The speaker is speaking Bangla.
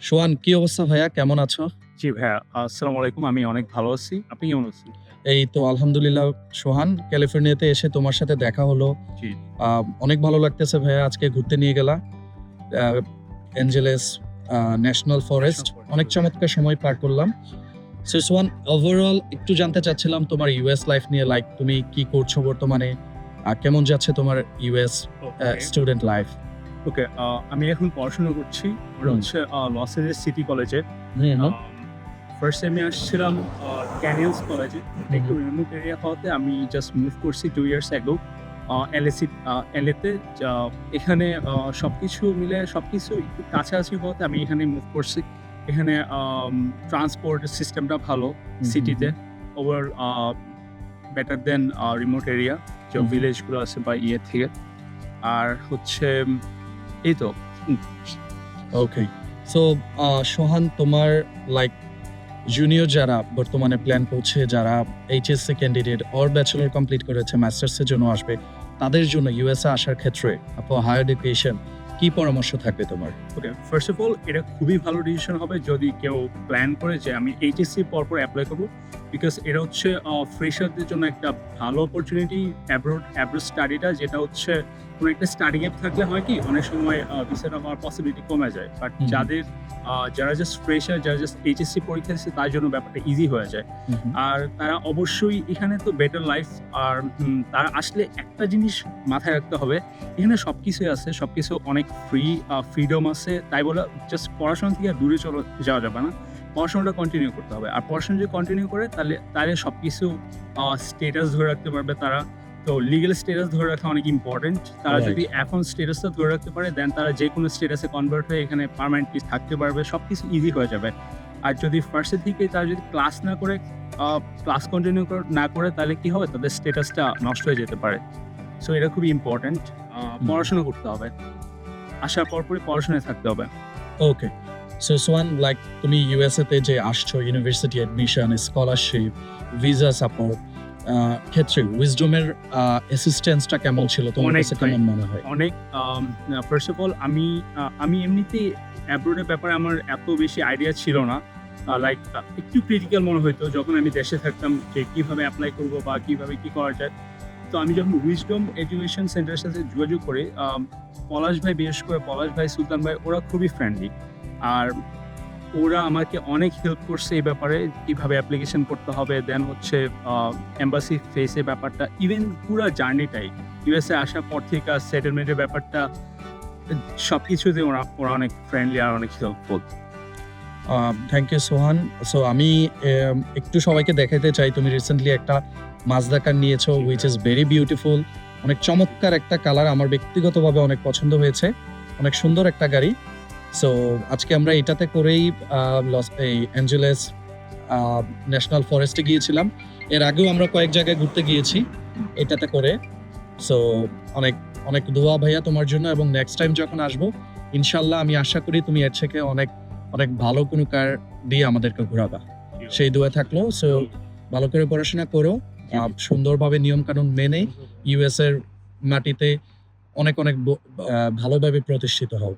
সোহান, কি অবস্থা ভাইয়া? কেমন আছো? জি ভাইয়া, আসসালামু আলাইকুম। আমি অনেক ভালো আছি। আপনি কেমন আছেন? এই তো আলহামদুলিল্লাহ। সোহান, ক্যালিফোর্নিয়াতে এসে তোমার সাথে দেখা হলো। জি। অনেক ভালো লাগতেছে ভাইয়া। আজকে ঘুরতে নিয়ে গেলা আ এঞ্জেলেস ন্যাশনাল ফরেস্ট। অনেক চমৎকার সময় পার করলাম। সো সোহান, ওভারঅল একটু জানতে চাচ্ছিলাম তোমার ইউএস লাইফ নিয়ে, লাইক তুমি কি করছো বর্তমানে? কেমন যাচ্ছে তোমার ইউএস স্টুডেন্ট লাইফ? ওকে, আমি এখন পড়াশোনা করছি। ওটা হচ্ছে লস এঞ্জেলেস সিটি কলেজে। ফার্স্ট টাইমে আসছিলাম ক্যানিয়ন্স কলেজে। একটু রিমোট এরিয়া হওয়াতে আমি জাস্ট মুভ করছি 2 ইয়ার্স অ্যাগো এলএতে। এখানে সবকিছু মিলে সবকিছু একটু কাছাকাছি হওয়াতে আমি এখানে মুভ করছি। এখানে ট্রান্সপোর্ট সিস্টেমটা ভালো সিটিতে, ওভার বেটার দেন রিমোট এরিয়া যে ভিলেজগুলো আছে বা ইয়ে থেকে। আর হচ্ছে এই তো। ওকে। সো সোহান, তোমার লাইক জুনিয়র যারা বর্তমানে প্ল্যান করছে, যারা HSC candidate or bachelor complete করেছে, মাস্টার্সের জন্য আসবে, তাদের জন্য ইউএসএ আসার ক্ষেত্রে হায়ার এডুকেশন কি পরামর্শ থাকবে তোমার? ওকে, ফার্স্ট অফ অল এটা খুবই ভালো ডিসিশন হবে যদি কেউ প্ল্যান করে যে আমি এইচএসসি পরপর অ্যাপ্লাই করবো, বিকজ এটা হচ্ছে ফ্রেশারদের জন্য একটা ভালো অপরচুনিটি। অ্যাব্রোড স্টাডিটা, যেটা হচ্ছে কোনো একটা স্টাডি গ্যাপ থাকলে হয় কি অনেক সময় ভিসাটা হওয়ার পসিবিলিটি কমে যায়, বাট যারা জাস্ট ফ্রেশার, যারা জাস্ট এইচএসসি পরীক্ষা দিচ্ছে, তার জন্য ব্যাপারটা ইজি হয়ে যায়। আর তারা অবশ্যই এখানে তো বেটার লাইফ। আর তারা আসলে একটা জিনিস মাথায় রাখতে হবে, এখানে সবকিছুই আছে, সবকিছু অনেক ফ্রিডম আছে। তাই বলে জাস্ট পড়াশোনা থেকে দূরে যাওয়া যাবে না, পড়াশোনাটা কন্টিনিউ করতে হবে। আর পড়াশোনা যদি কন্টিনিউ করে তাহলে সবকিছু স্টেটাস ধরে রাখতে পারবে তারা। তো লিগ্যাল স্টেটাস ধরে রাখা অনেক ইম্পর্টেন্ট। তারা যদি এখন স্টেটাসটা ধরে রাখতে পারে, দেন তারা যে কোনো স্টেটাসে কনভার্ট হয়ে এখানে পার্মানেন্টলি থাকতে পারবে, সবকিছু ইজি হয়ে যাবে। আর যদি ফার্স্টের দিকে তারা যদি ক্লাস না করে, ক্লাস কন্টিনিউ না করে, তাহলে কি হবে, তাদের স্টেটাসটা নষ্ট হয়ে যেতে পারে। সো এটা খুবই ইম্পর্টেন্ট। পড়াশোনা করতে হবে, আসার পরপরই পড়াশোনায় থাকতে হবে। ওকে। সো সোহান, লাইক তুমি ইউএসএ তে যে আসছো, university admission, scholarship, visa support ক্ষেত্রে উইজডমের অ্যাসিস্ট্যান্সটা কেমন ছিল? তোমার কাছে কেমন মনে হয়? অনেক। ফার্স্ট অফ অল আমি এমনিতেই অ্যাব্রোডের ব্যাপারে আমার এত বেশি আইডিয়া ছিল না। লাইক একটু ক্রিটিক্যাল মনে হইতো যখন আমি দেশে থাকতাম, যে কিভাবে অ্যাপ্লাই করবো বা কিভাবে কি করা যায়। তো আমি যখন উইজডম এডুকেশন সেন্টারের সাথে যোগাযোগ করি, পলাশ ভাই, বিশেষ করে পলাশ ভাই, সুলতান ভাই, ওরা খুবই ফ্রেন্ডলি। আর ওরা আমাকে অনেক হেল্প করছে এই ব্যাপারে, কিভাবে অ্যাপ্লিকেশন করতে হবে, দেন হচ্ছে এম্বাসি ফেসের ব্যাপারটা, ইভেন পুরো জার্নিটাই ইউএসএ আসার পর থেকে সেটেলমেন্টের ব্যাপারটা, সব কিছুতে ওরা অনেক ফ্রেন্ডলি আর অনেক helpful. Thank you Sohan. So আমি একটু সবাইকে দেখাতে চাই, তুমি রিসেন্টলি একটা মাজদা কার নিয়েছো, হুইচ ইজ ভেরি বিউটিফুল। অনেক চমৎকার একটা কালার, আমার ব্যক্তিগতভাবে অনেক পছন্দ হয়েছে। অনেক সুন্দর একটা গাড়ি। সো আজকে আমরা এটাতে করেই এই অ্যাঞ্জেলেস ন্যাশনাল ফরেস্টে গিয়েছিলাম। এর আগেও আমরা কয়েক জায়গায় ঘুরতে গিয়েছি এটাতে করে। সো অনেক অনেক দোয়া ভাইয়া তোমার জন্য, এবং নেক্সট টাইম যখন আসবো ইনশাল্লাহ আমি আশা করি তুমি এর থেকে অনেক অনেক ভালো কোনো কার দিয়ে আমাদেরকে ঘোরাবা, সেই দোয়া থাকলো। সো ভালো করে পড়াশোনা করো, সুন্দরভাবে নিয়ম কানুন মেনে ইউএস এর মাটিতে অনেক অনেক ভালোভাবে প্রতিষ্ঠিত হও।